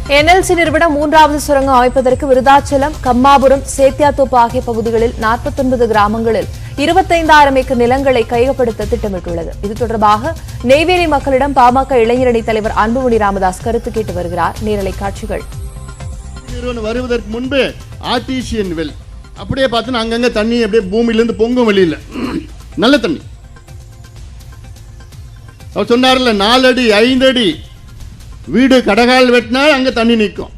NLC நிறுவனம் மூன்றாவது சுரங்கம் அமைப்பதற்கு விருதாச்சலம், கம்மாபுரம், சேத்தியாத்தோப்பு ஆகிய பகுதிகளில் 49 கிராமங்களில் 25,000 ஏக்கர் நிலங்களை கையகப்படுத்த திட்டமிட்டுள்ளது. இது தொடர்பாக நெய்வேலி மக்களிடம் பாமக இளைஞரணி தலைவர் அன்புமணி ராமதாஸ் கருத்து கேட்டு வருகிறார். நேரலை காட்சிகள். நிறுவனம் வருவதற்கு முன்பு ஆர்டிசியன் வெல் அப்படியே பார்த்தா அங்கங்க தண்ணி அப்படியே பூமியிலிருந்து பொங்கும் வெளியில நல்ல தண்ணி. அவர் சொன்னார்ல 4 அடி 5 அடி வீடு கடகால் வெட்டினா அங்க தண்ணி நிற்கும்.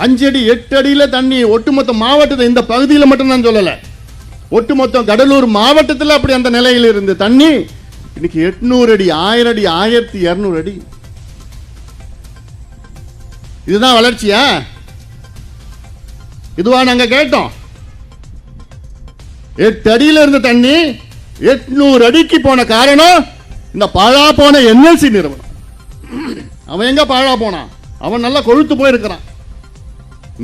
5 அடி 8 அடியில தண்ணி ஒட்டுமொத்த மாவட்டத்தை இந்த பகுதியில் மட்டும் நான் சொல்லல, ஒட்டுமொத்த கடலூர் மாவட்டத்தில் அப்படி அந்த நிலையில் இருந்து தண்ணி இன்னைக்கு 800 அடி 1000 அடி 1200 அடி. இதுதான் வளர்ச்சியா? இதுவா நாங்க கேட்டோம்? 8 அடியில இருந்த தண்ணி 800 அடிக்கு போன காரணம் இந்த பாழா போன என்எல்சி நிறுவனம். அவன் எங்க பாழா போனான்? அவன் நல்லா கொழுத்து போயிருக்கிறான்.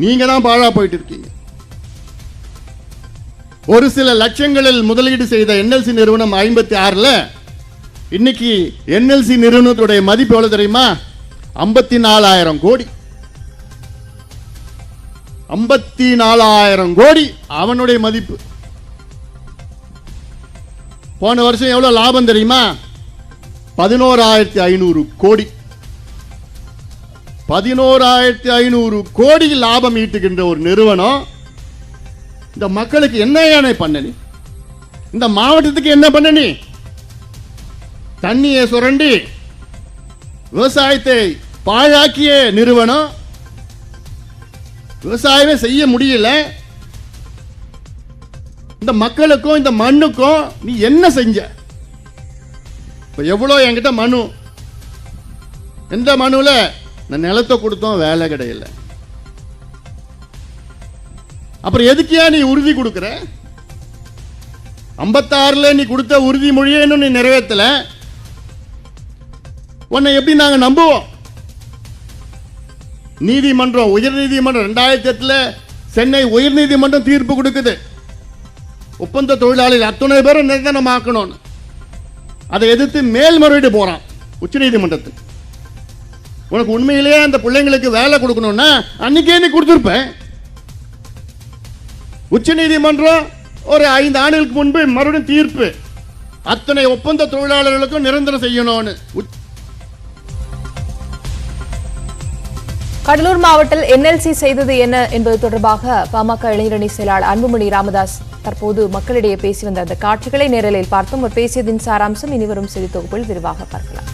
நீங்க தான் பாழா போயிட்டு இருக்கீங்க. ஒரு சில லட்சங்களில் முதலீடு செய்த என்எல்சி நிறுவனம் 56ல இன்னைக்கு என்எல்சி நிறுவனத்துடைய மதிப்பு எவ்வளவு தெரியுமா? 54,000 கோடி. 54,000 கோடி அவனுடைய மதிப்பு. போன வருஷம் எவ்வளவு லாபம் தெரியுமா? 11,500 கோடி. 11,500 கோடி லாபம் ஈட்டுகின்ற ஒரு நிறுவனம் இந்த மக்களுக்கு என்ன பண்ண? நீ இந்த மாவட்டத்துக்கு என்ன பண்ண? நீ தண்ணியை சுரண்டி விவசாயத்தை பாழாக்கிய நிறுவனம். விவசாயமே செய்ய முடியல. இந்த மக்களுக்கும் இந்த மண்ணுக்கும் நீ என்ன செஞ்ச? எவ்வளோ என்கிட்ட மனு, எந்த மனுல நான் நிலத்தை கொடுத்தோம், வேலை கிடையல. அப்புறம் எதுக்கியா நீ உறுதி கொடுக்கிற? 56ல நீ கொடுத்த உறுதிமொழியை இன்னும் நீ நிறைவேற்றல. உன்னை எப்படி நாங்க நம்புவோம்? நீதிமன்றம், உயர்நீதிமன்றம் 2008ல சென்னை உயர்நீதிமன்றம் தீர்ப்பு கொடுக்குது. ஒப்பந்த தொழிலாளிகள் அத்தனை பேரும் நிர்ணயமாக்கணும். அதை எதிர்த்து மேல்முறையீடு போறான் உச்ச நீதிமன்றத்துக்கு. உனக்கு உண்மையிலேயே அந்த பிள்ளைங்களுக்கு வேலை கொடுக்கணும்னா அன்னைக்கே நீ கொடுத்துருப்ப. உச்ச நீதிமன்றம் ஒரு 5 ஆண்டுகளுக்கு முன்பு மறுபடியும் தீர்ப்பு, அத்தனை ஒப்பந்த தொழிலாளர்களுக்கும் நிரந்தரம் செய்யணும்னு. கடலூர் மாவட்டத்தில் என்எல்சி செய்தது என்ன என்பது தொடர்பாக பாமக இளைஞரணி செயலாளர் அன்புமணி ராமதாஸ் தற்போது மக்களிடையே பேசி வந்த அந்த காட்சிகளை நேரலையில் பார்த்தோம். அவர் பேசியதின் சாராம்சம் இனிவரும் செய்தி தொகுப்பில் விரிவாக பார்க்கலாம்.